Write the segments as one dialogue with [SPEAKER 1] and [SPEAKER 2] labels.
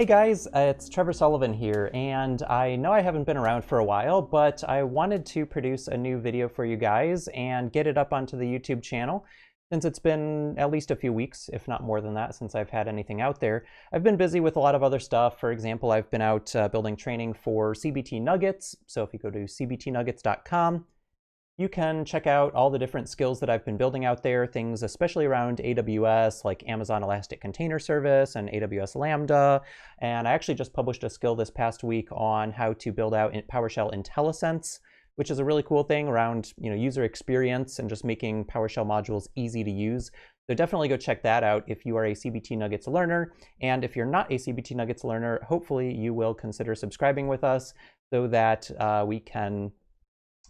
[SPEAKER 1] Hey guys, it's Trevor Sullivan here, and I know I haven't been around for a while, but I wanted to produce a new video for you guys and get it up onto the YouTube channel. Since it's been at least a few weeks, if not more than that, since I've had anything out there. I've been busy with a lot of other stuff. For example, I've been out building training for CBT Nuggets. So if you go to cbtnuggets.com, you can check out all the different skills that I've been building out there, things especially around AWS, like Amazon Elastic Container Service and AWS Lambda. And I actually just published a skill this past week on how to build out PowerShell IntelliSense, which is a really cool thing around user experience and just making PowerShell modules easy to use. So definitely go check that out if you are a CBT Nuggets learner. And if you're not a CBT Nuggets learner, hopefully you will consider subscribing with us so that we can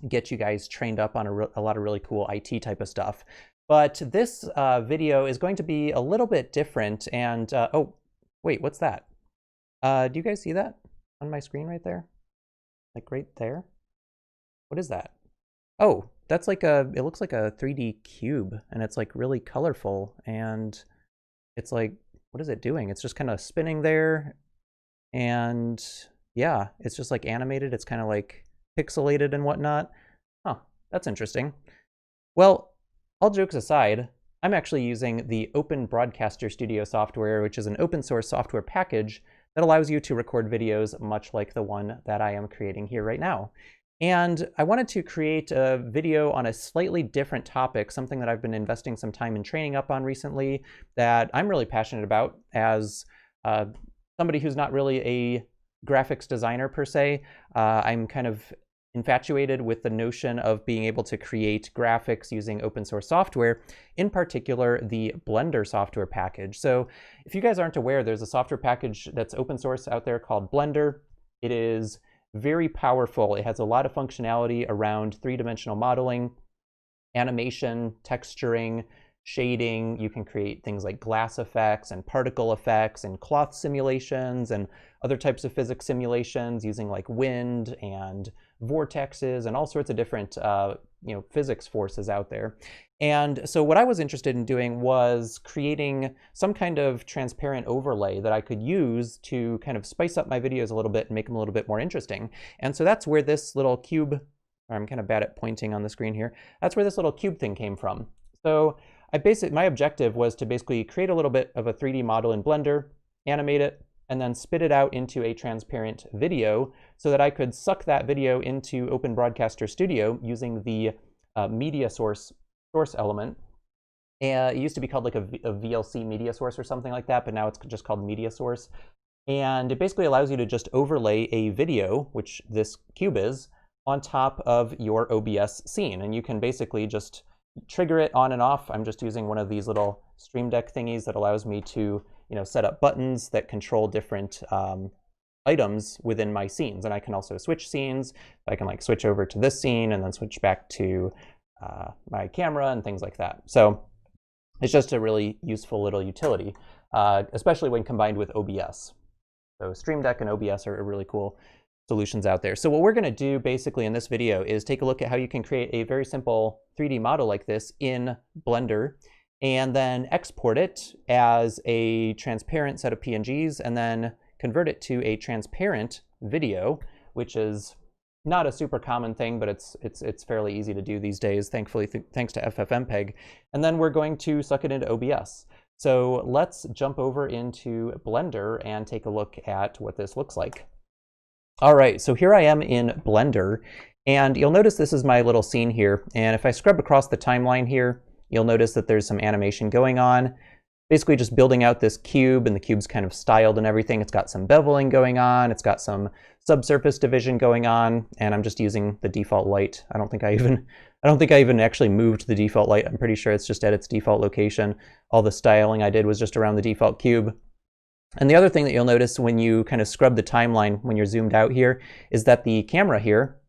[SPEAKER 1] get you guys trained up on a lot of really cool IT type of stuff. But this video is going to be a little bit different. And oh, wait, what's that? Do you guys see that on my screen right there? Like right there? What is that? Oh, that's like it looks like a 3D cube, and it's like really colorful, and it's like, what is it doing? It's just kind of spinning there, and yeah, it's just like animated. It's kind of like pixelated and whatnot. Huh, that's interesting. Well, all jokes aside, I'm actually using the Open Broadcaster Studio software, which is an open source software package that allows you to record videos much like the one that I am creating here right now. And I wanted to create a video on a slightly different topic, something that I've been investing some time in training up on recently that I'm really passionate about as somebody who's not really a graphics designer per se. I'm kind of infatuated with the notion of being able to create graphics using open source software, in particular the Blender software package. So if you guys aren't aware, there's a software package that's open source out there called Blender. It is very powerful. It has a lot of functionality around three-dimensional modeling, animation, texturing, shading. You can create things like glass effects and particle effects and cloth simulations and other types of physics simulations using like wind and vortexes and all sorts of different physics forces out there. And so what I was interested in doing was creating some kind of transparent overlay that I could use to kind of spice up my videos a little bit and make them a little bit more interesting. And so that's where this little cube, I'm kind of bad at pointing on the screen here, that's where this little cube thing came from. So my objective was to basically create a little bit of a 3D model in Blender, animate it, and then spit it out into a transparent video so that I could suck that video into Open Broadcaster Studio using the media source element. It used to be called like a VLC media source or something like that, but now it's just called media source. And it basically allows you to just overlay a video, which this cube is, on top of your OBS scene. And you can basically just trigger it on and off. I'm just using one of these little Stream Deck thingies that allows me to set up buttons that control different items within my scenes. And I can also switch scenes. I can like switch over to this scene and then switch back to my camera and things like that. So it's just a really useful little utility, especially when combined with OBS. So Stream Deck and OBS are really cool solutions out there. So what we're going to do basically in this video is take a look at how you can create a very simple 3D model like this in Blender and then export it as a transparent set of PNGs and then convert it to a transparent video, which is not a super common thing, but it's fairly easy to do these days, thankfully, thanks to FFmpeg. And then we're going to suck it into OBS. So let's jump over into Blender and take a look at what this looks like. All right, so here I am in Blender, and you'll notice this is my little scene here. And if I scrub across the timeline here, you'll notice that there's some animation going on. Basically just building out this cube, and the cube's kind of styled and everything. It's got some beveling going on. It's got some subsurface division going on, and I'm just using the default light. I don't think I even actually moved the default light. I'm pretty sure it's just at its default location. All the styling I did was just around the default cube. And the other thing that you'll notice when you kind of scrub the timeline when you're zoomed out here is that the camera here,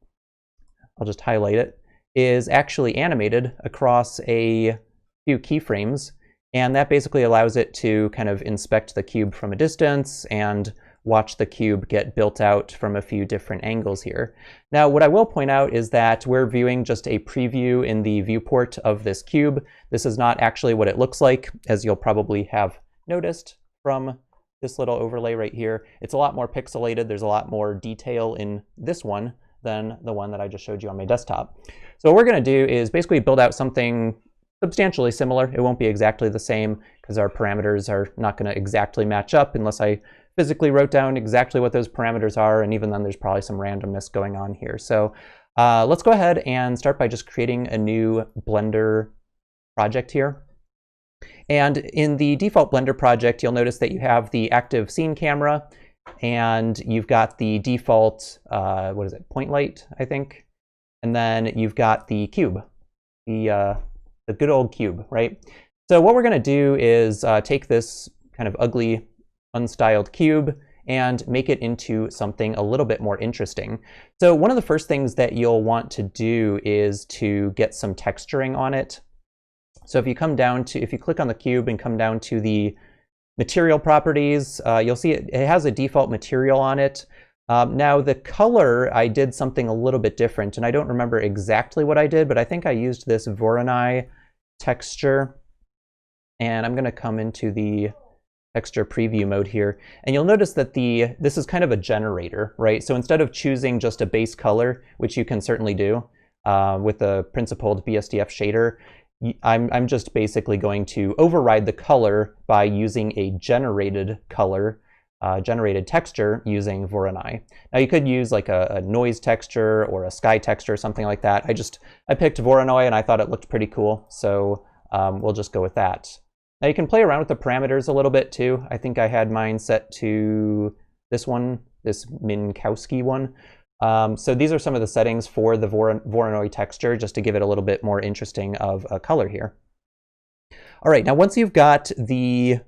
[SPEAKER 1] I'll just highlight it, is actually animated across a few keyframes. And that basically allows it to kind of inspect the cube from a distance and watch the cube get built out from a few different angles here. Now, what I will point out is that we're viewing just a preview in the viewport of this cube. This is not actually what it looks like, as you'll probably have noticed from this little overlay right here, it's a lot more pixelated. There's a lot more detail in this one than the one that I just showed you on my desktop. So what we're going to do is basically build out something substantially similar. It won't be exactly the same because our parameters are not going to exactly match up unless I physically wrote down exactly what those parameters are, and even then there's probably some randomness going on here. So let's go ahead and start by just creating a new Blender project here. And in the default Blender project, you'll notice that you have the active scene camera, and you've got the default, what is it, point light, I think? And then you've got the cube, the good old cube, right? So what we're going to do is take this kind of ugly, unstyled cube and make it into something a little bit more interesting. So one of the first things that you'll want to do is to get some texturing on it. So if you come down to, if you click on the cube and come down to the material properties, you'll see it has a default material on it. Now the color, I did something a little bit different, and I don't remember exactly what I did, but I think I used this Voronoi texture, and I'm going to come into the texture preview mode here, and you'll notice that this is kind of a generator, right? So instead of choosing just a base color, which you can certainly do with the principled BSDF shader, I'm just basically going to override the color by using a generated color, generated texture using Voronoi. Now you could use like a noise texture or a sky texture or something like that. I picked Voronoi and I thought it looked pretty cool, so we'll just go with that. Now you can play around with the parameters a little bit too. I think I had mine set to this one, this Minkowski one. So these are some of the settings for the Voronoi texture, just to give it a little bit more interesting of a color here. All right, now once you've got the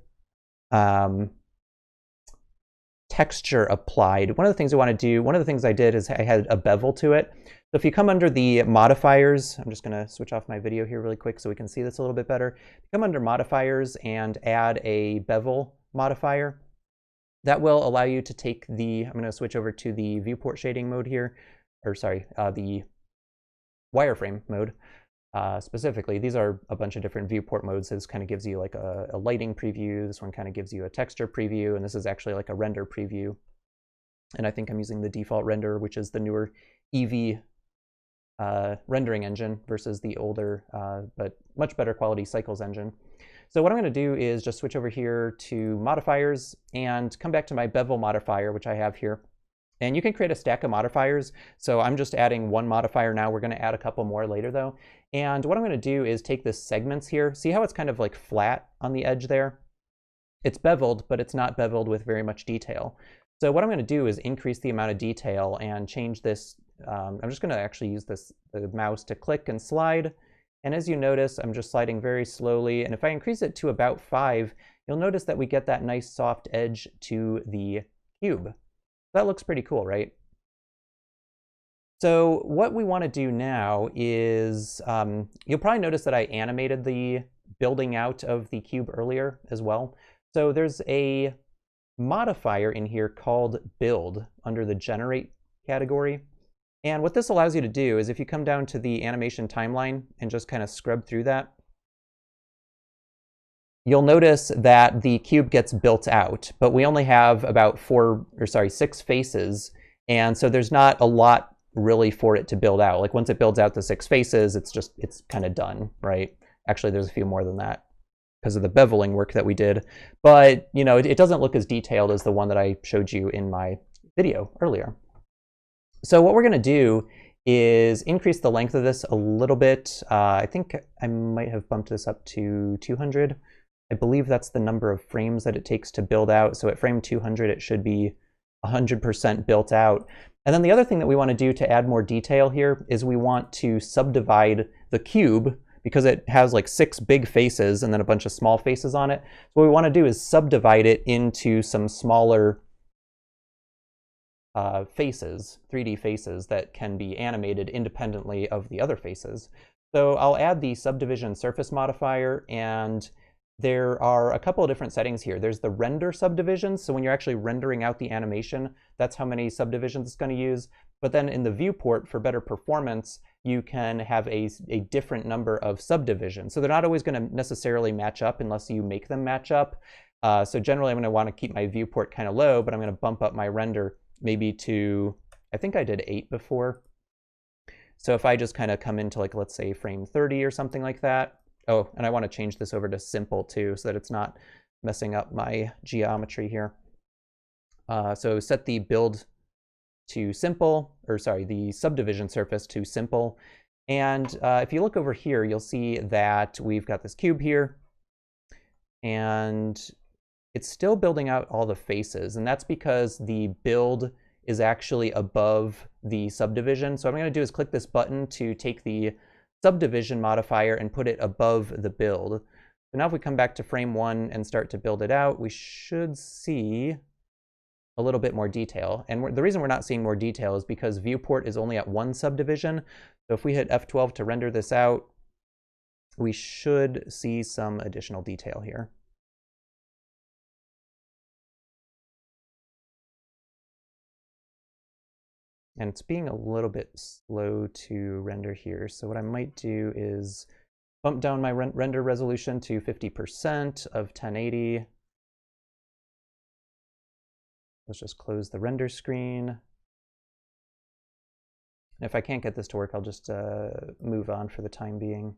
[SPEAKER 1] texture applied, one of the things I did is I had a bevel to it. So if you come under the modifiers, I'm just going to switch off my video here really quick so we can see this a little bit better. Come under modifiers and add a bevel modifier. That will allow you to take the, I'm going to switch over to the viewport shading mode here, or sorry, the wireframe mode specifically. These are a bunch of different viewport modes. This kind of gives you like a lighting preview. This one kind of gives you a texture preview, and this is actually like a render preview. And I think I'm using the default render, which is the newer Eevee rendering engine versus the older but much better quality Cycles engine. So what I'm going to do is just switch over here to modifiers and come back to my bevel modifier, which I have here. And you can create a stack of modifiers. So I'm just adding one modifier now. We're going to add a couple more later though. And what I'm going to do is take this segments here. See how it's kind of like flat on the edge there? It's beveled, but it's not beveled with very much detail. So what I'm going to do is increase the amount of detail and change this. I'm just going to actually use the mouse to click and slide. And as you notice, I'm just sliding very slowly. And if I increase it to about 5, you'll notice that we get that nice soft edge to the cube. That looks pretty cool, right? So what we want to do now is, you'll probably notice that I animated the building out of the cube earlier as well. So there's a modifier in here called build under the generate category. And what this allows you to do is if you come down to the animation timeline and just kind of scrub through that, you'll notice that the cube gets built out, but we only have about 6 faces. And so there's not a lot really for it to build out. Like once it builds out the 6 faces, it's kind of done, right? Actually, there's a few more than that because of the beveling work that we did. But you know, it doesn't look as detailed as the one that I showed you in my video earlier. So what we're going to do is increase the length of this a little bit. I think I might have bumped this up to 200. I believe that's the number of frames that it takes to build out. So at frame 200, it should be 100% built out. And then the other thing that we want to do to add more detail here is we want to subdivide the cube because it has like 6 big faces and then a bunch of small faces on it. So what we want to do is subdivide it into some smaller faces, 3D faces that can be animated independently of the other faces. So I'll add the subdivision surface modifier, and there are a couple of different settings here. There's the render subdivisions, so when you're actually rendering out the animation, that's how many subdivisions it's going to use. But then in the viewport, for better performance, you can have a different number of subdivisions. So they're not always going to necessarily match up unless you make them match up. So generally I'm going to want to keep my viewport kind of low, but I'm going to bump up my render maybe to, I think I did 8 before. So if I just kind of come into, like, let's say frame 30 or something like that. Oh, and I want to change this over to simple too, so that it's not messing up my geometry here. So set the build to simple, or sorry, the subdivision surface to simple. And if you look over here, you'll see that we've got this cube here, and it's still building out all the faces, and that's because the build is actually above the subdivision. So what I'm going to do is click this button to take the subdivision modifier and put it above the build. So now if we come back to frame 1 and start to build it out, we should see a little bit more detail. And the reason we're not seeing more detail is because viewport is only at 1 subdivision. So if we hit F12 to render this out, we should see some additional detail here. And it's being a little bit slow to render here. So what I might do is bump down my render resolution to 50% of 1080. Let's just close the render screen. And if I can't get this to work, I'll just move on for the time being.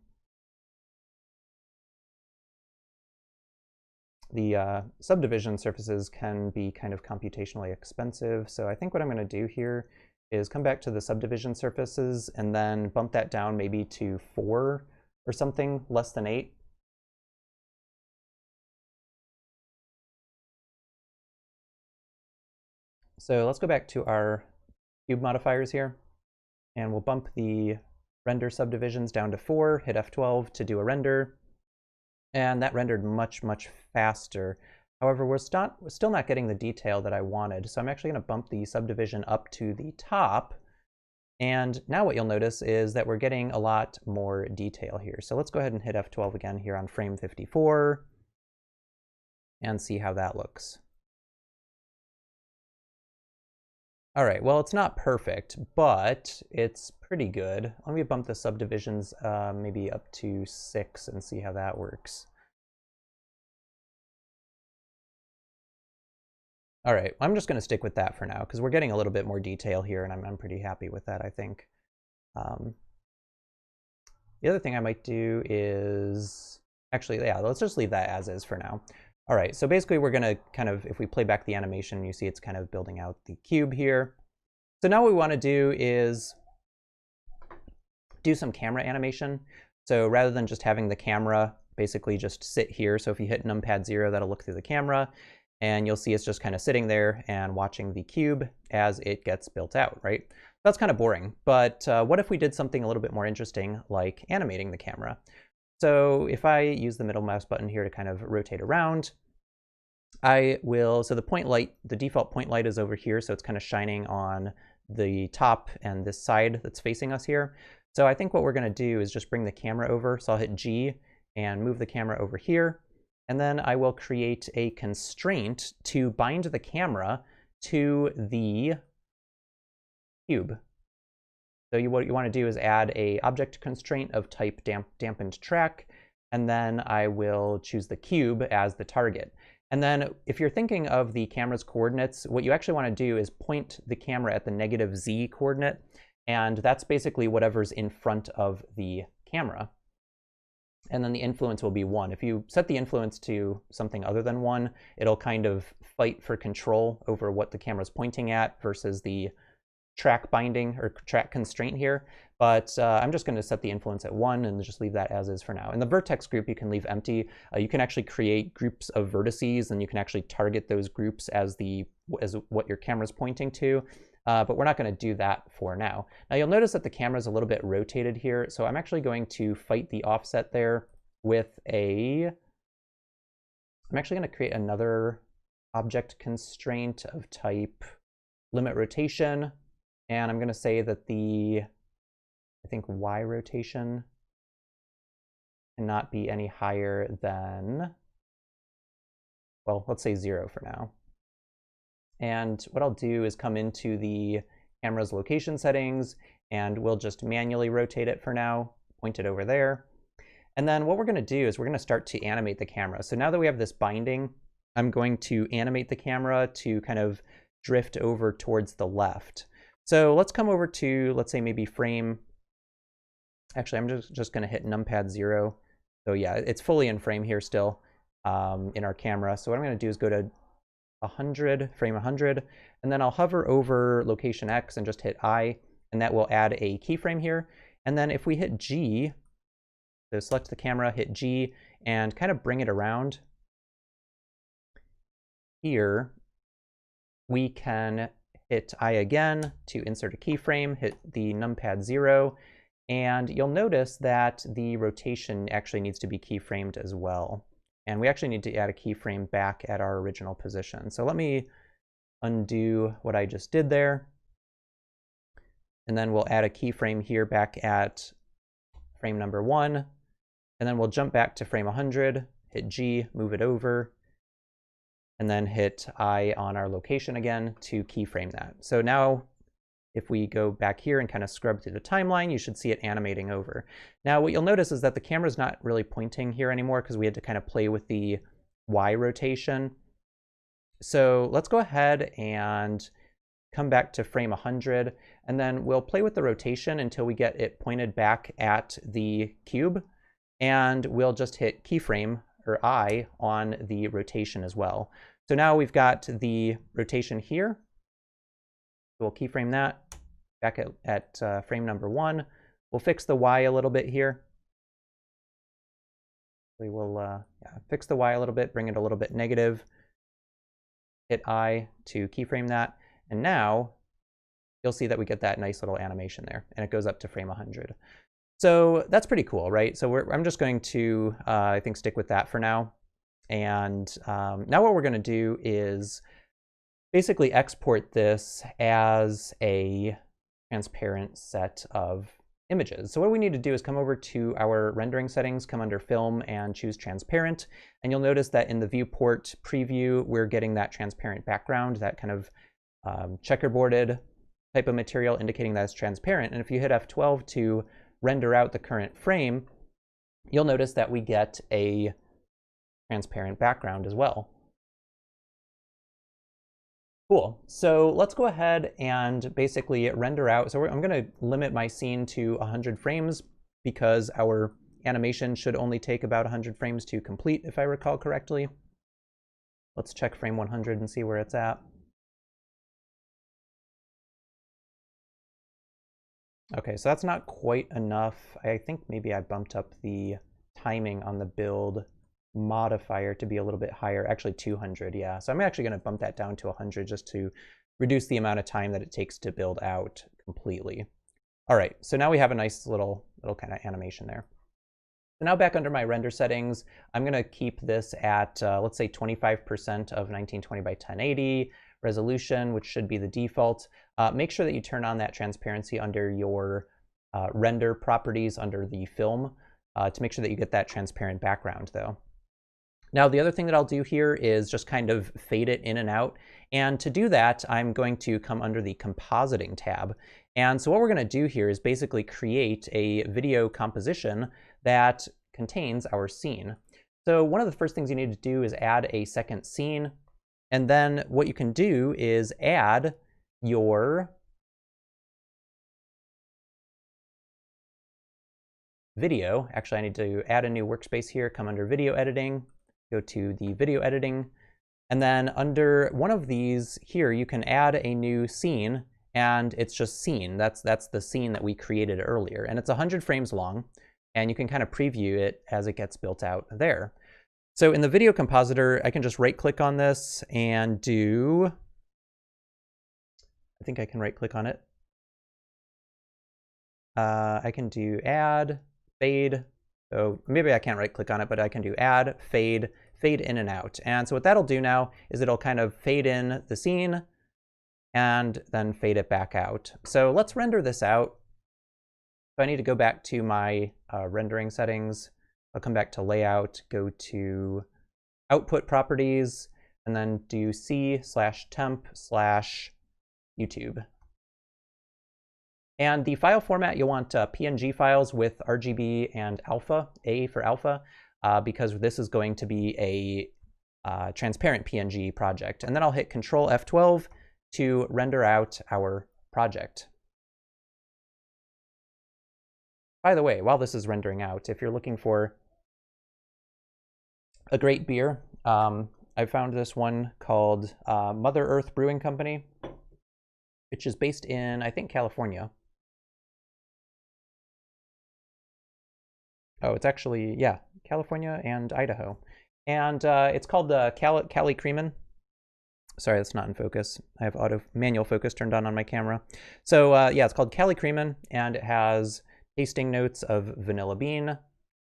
[SPEAKER 1] The subdivision surfaces can be kind of computationally expensive. So I think what I'm going to do here is come back to the subdivision surfaces and then bump that down maybe to 4 or something, less than 8. So let's go back to our cube modifiers here, and we'll bump the render subdivisions down to 4, hit F12 to do a render, and that rendered much, much faster. However, we're still not getting the detail that I wanted, so I'm actually going to bump the subdivision up to the top. And now what you'll notice is that we're getting a lot more detail here. So let's go ahead and hit F12 again here on frame 54 and see how that looks. All right, well, it's not perfect, but it's pretty good. Let me bump the subdivisions maybe up to 6 and see how that works. All right, I'm just going to stick with that for now because we're getting a little bit more detail here, and I'm pretty happy with that, I think. The other thing I might do is, actually, yeah, let's just leave that as is for now. All right, so basically we're going to kind of, if we play back the animation, you see it's kind of building out the cube here. So now what we want to do is do some camera animation. So rather than just having the camera basically just sit here, so if you hit numpad 0, that'll look through the camera, and you'll see it's just kind of sitting there and watching the cube as it gets built out, right? That's kind of boring, but what if we did something a little bit more interesting, like animating the camera? So if I use the middle mouse button here to kind of rotate around, I will, so the point light, the default point light is over here, so it's kind of shining on the top and this side that's facing us here. So I think what we're going to do is just bring the camera over. So I'll hit G and move the camera over here. And then I will create a constraint to bind the camera to the cube. So what you want to do is add a object constraint of type dampened track, and then I will choose the cube as the target. And then if you're thinking of the camera's coordinates, what you actually want to do is point the camera at the -z coordinate, and that's basically whatever's in front of the camera. And then the influence will be 1. If you set the influence to something other than 1, it'll kind of fight for control over what the camera's pointing at versus the track binding or track constraint here. But I'm just going to set the influence at 1 and just leave that as is for now. In the vertex group, you can leave empty. You can actually create groups of vertices, and you can actually target those groups as what your camera's pointing to. But we're not going to do that for now. Now you'll notice that the camera is a little bit rotated here, so I'm actually going to fight the offset there with I'm actually going to create another object constraint of type limit rotation, and I'm going to say that I think Y rotation cannot be any higher than, well, let's say 0 for now. And what I'll do is come into the camera's location settings, and we'll just manually rotate it for now, point it over there. And then what we're going to do is we're going to start to animate the camera. So now that we have this binding, I'm going to animate the camera to kind of drift over towards the left. So let's come over to, let's say maybe frame. Actually, I'm just going to hit numpad 0. So yeah, it's fully in frame here still in our camera. So what I'm going to do is go to 100, frame 100, and then I'll hover over location X and just hit I, and that will add a keyframe here. And then if we hit G, so select the camera, hit G, and kind of bring it around here, we can hit I again to insert a keyframe, hit the numpad 0, and you'll notice that the rotation actually needs to be keyframed as well. And we actually need to add a keyframe back at our original position. So let me undo what I just did there. And then we'll add a keyframe here back at frame number 1. And then we'll jump back to frame 100, hit G, move it over, and then hit I on our location again to keyframe that. So now if we go back here and kind of scrub through the timeline, you should see it animating over. Now what you'll notice is that the camera's not really pointing here anymore because we had to kind of play with the Y rotation. So let's go ahead and come back to frame 100, and then we'll play with the rotation until we get it pointed back at the cube, and we'll just hit keyframe or I on the rotation as well. So now we've got the rotation here. We'll keyframe that back at frame number 1. We'll fix the Y a little bit here. We will fix the Y a little bit, bring it a little bit negative. Hit I to keyframe that. And now you'll see that we get that nice little animation there, and it goes up to frame 100. So that's pretty cool, right? So I'm just going to, I think, stick with that for now. And now what we're going to do is basically export this as a transparent set of images. So what we need to do is come over to our rendering settings, come under film and choose transparent. And you'll notice that in the viewport preview, we're getting that transparent background, that kind of checkerboarded type of material indicating that it's transparent. And if you hit F12 to render out the current frame, you'll notice that we get a transparent background as well. Cool. So let's go ahead and basically render out. So I'm going to limit my scene to 100 frames because our animation should only take about 100 frames to complete, if I recall correctly. Let's check frame 100 and see where it's at. Okay, so that's not quite enough. I think maybe I bumped up the timing on the build modifier to be a little bit higher, actually 200, yeah. So I'm actually going to bump that down to 100 just to reduce the amount of time that it takes to build out completely. All right, so now we have a nice little kind of animation there. So now back under my render settings, I'm going to keep this at, let's say 25% of 1920 by 1080 resolution, which should be the default. Make sure that you turn on that transparency under your render properties under the film to make sure that you get that transparent background though. Now, the other thing that I'll do here is just kind of fade it in and out. And to do that, I'm going to come under the compositing tab. And so what we're going to do here is basically create a video composition that contains our scene. So one of the first things you need to do is add a second scene. And then what you can do is add your video. Actually, I need to add a new workspace here, come under video editing, go to the video editing, and then under one of these here, you can add a new scene, and it's just scene. That's the scene that we created earlier, and it's 100 frames long, and you can kind of preview it as it gets built out there. So in the video compositor, I can just right-click on this and do, I think I can right-click on it. I can do add, fade. So maybe I can't right-click on it, but I can do add, fade, fade in and out. And so what that'll do now is it'll kind of fade in the scene and then fade it back out. So let's render this out. So I need to go back to my rendering settings. I'll come back to layout, go to output properties, and then do C/temp/YouTube. And the file format, you'll want PNG files with RGB and alpha, A for alpha, because this is going to be a transparent PNG project. And then I'll hit Control F12 to render out our project. By the way, while this is rendering out, if you're looking for a great beer, I found this one called Mother Earth Brewing Company, which is based in, I think, California. Oh, it's actually, yeah, California and Idaho. And it's called the Cali Creamin'. Sorry, that's not in focus. I have manual focus turned on my camera. So yeah, it's called Cali Creamin', and it has tasting notes of vanilla bean,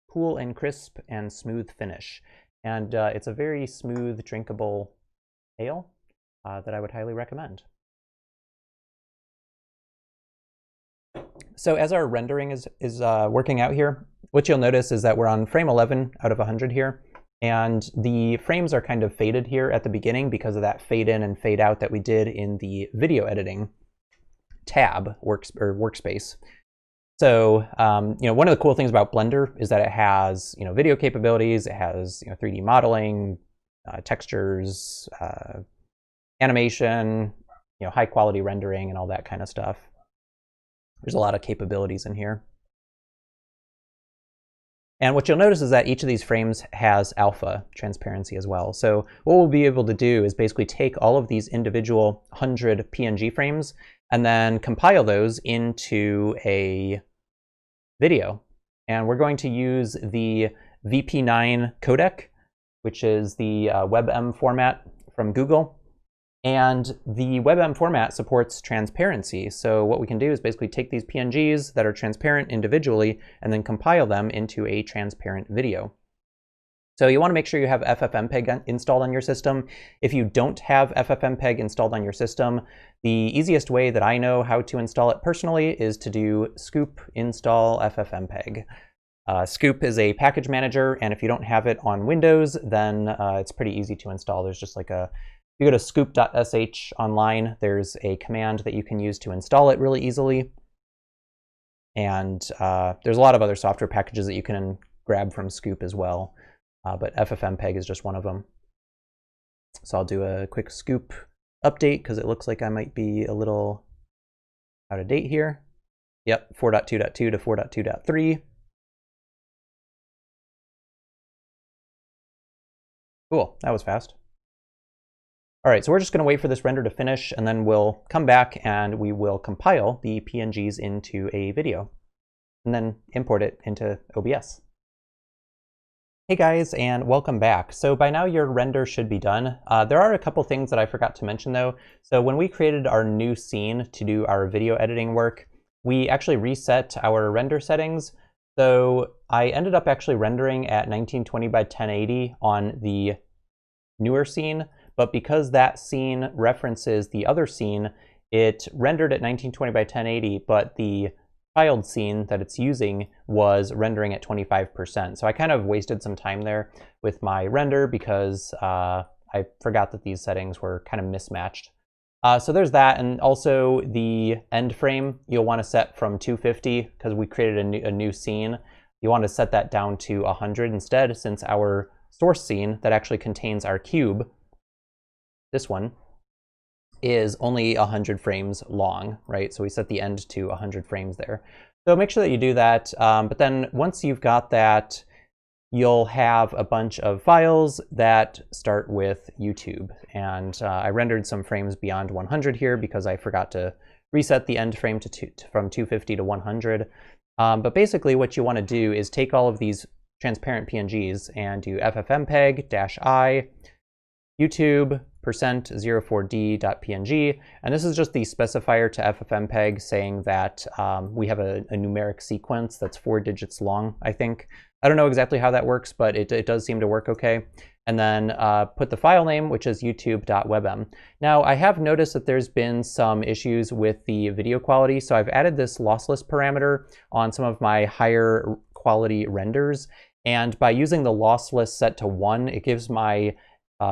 [SPEAKER 1] cool and crisp, and smooth finish. And it's a very smooth, drinkable ale that I would highly recommend. So as our rendering is working out here, what you'll notice is that we're on frame 11 out of 100 here. And the frames are kind of faded here at the beginning because of that fade in and fade out that we did in the video editing tab workspace. So, one of the cool things about Blender is that it has, video capabilities, it has, 3D modeling, textures, animation, high quality rendering and all that kind of stuff. There's a lot of capabilities in here. And what you'll notice is that each of these frames has alpha transparency as well. So what we'll be able to do is basically take all of these individual 100 PNG frames and then compile those into a video. And we're going to use the VP9 codec, which is the webm format from Google. And the webm format supports transparency. So what we can do is basically take these PNGs that are transparent individually and then compile them into a transparent video. So you want to make sure you have FFmpeg installed on your system. If you don't have FFmpeg installed on your system, the easiest way that I know how to install it personally is to do scoop install FFmpeg. Scoop is a package manager, and if you don't have it on Windows, then it's pretty easy to install. There's just like if you go to scoop.sh online, there's a command that you can use to install it really easily. And there's a lot of other software packages that you can grab from Scoop as well. But FFmpeg is just one of them. So I'll do a quick Scoop update because it looks like I might be a little out of date here. Yep, 4.2.2 to 4.2.3. Cool, that was fast. All right, so we're just going to wait for this render to finish, and then we'll come back and we will compile the PNGs into a video, and then import it into OBS. Hey guys, and welcome back. So by now your render should be done. There are a couple things that I forgot to mention though. So when we created our new scene to do our video editing work, we actually reset our render settings. So I ended up actually rendering at 1920 by 1080 on the newer scene, but because that scene references the other scene, it rendered at 1920 by 1080, but the child scene that it's using was rendering at 25%. So I kind of wasted some time there with my render because I forgot that these settings were kind of mismatched. So there's that, and also the end frame you'll want to set from 250 because we created a new scene. You want to set that down to 100 instead, since our source scene that actually contains our cube, this one, is only 100 frames long, right? So we set the end to 100 frames there. So make sure that you do that. But then once you've got that, you'll have a bunch of files that start with YouTube. And I rendered some frames beyond 100 here because I forgot to reset the end frame from 250 to 100. But basically what you want to do is take all of these transparent PNGs and do ffmpeg-i YouTube %04d.png, and this is just the specifier to ffmpeg saying that we have a numeric sequence that's 4 digits long, I think. I don't know exactly how that works, but it does seem to work okay. And then put the file name, which is youtube.webm. Now, I have noticed that there's been some issues with the video quality, so I've added this lossless parameter on some of my higher quality renders, and by using the lossless set to 1, it gives my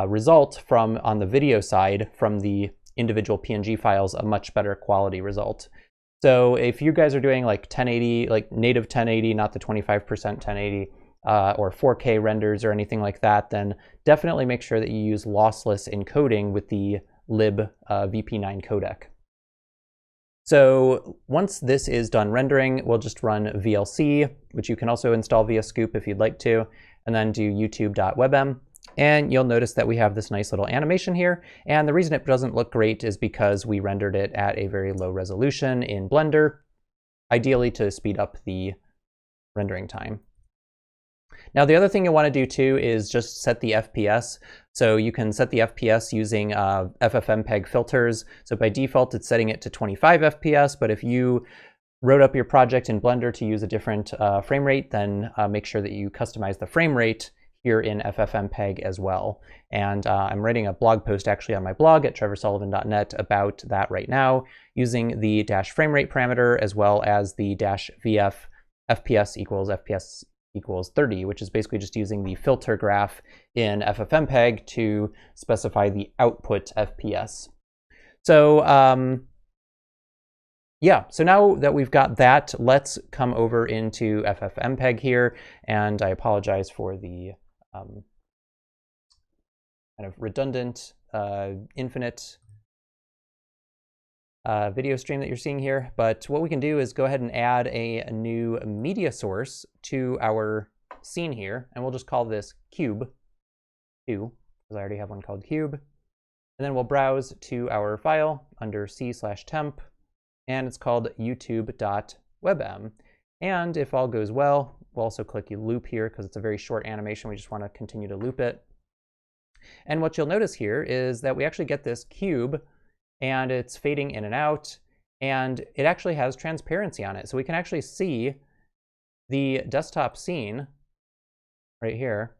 [SPEAKER 1] result from on the video side from the individual PNG files a much better quality result. So if you guys are doing like 1080, like native 1080, not the 25% 1080, or 4K renders or anything like that, then definitely make sure that you use lossless encoding with the lib VP9 codec. So once this is done rendering, we'll just run VLC, which you can also install via Scoop if you'd like to, and then do youtube.webm. And you'll notice that we have this nice little animation here. And the reason it doesn't look great is because we rendered it at a very low resolution in Blender, ideally to speed up the rendering time. Now, the other thing you'll want to do too is just set the FPS. So you can set the FPS using FFmpeg filters. So by default, it's setting it to 25 FPS, but if you wrote up your project in Blender to use a different frame rate, then make sure that you customize the frame rate here in FFmpeg as well. And I'm writing a blog post actually on my blog at trevorsullivan.net about that right now, using the -frame rate parameter as well as the -vf FPS equals 30, which is basically just using the filter graph in FFmpeg to specify the output FPS. So yeah, so now that we've got that, let's come over into FFmpeg here, and I apologize for the kind of redundant, infinite video stream that you're seeing here. But what we can do is go ahead and add a new media source to our scene here, and we'll just call this cube 2, because I already have one called cube. And then we'll browse to our file under c/temp, and it's called youtube.webm. And if all goes well, we'll also click loop here because it's a very short animation. We just want to continue to loop it. And what you'll notice here is that we actually get this cube, and it's fading in and out, and it actually has transparency on it. So we can actually see the desktop scene right here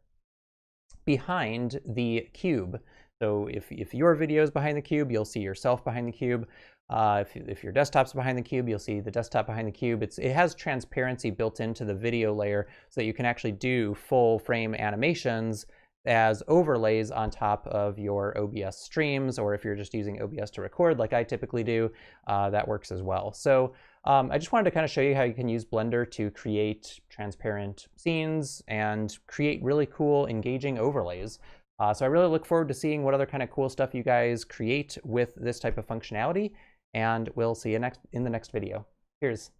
[SPEAKER 1] behind the cube. So if your video is behind the cube, you'll see yourself behind the cube. If your desktop's behind the cube, you'll see the desktop behind the cube. It has transparency built into the video layer so that you can actually do full frame animations as overlays on top of your OBS streams, or if you're just using OBS to record like I typically do, that works as well. So I just wanted to kind of show you how you can use Blender to create transparent scenes and create really cool, engaging overlays. So I really look forward to seeing what other kind of cool stuff you guys create with this type of functionality, and we'll see you in the next video. Cheers.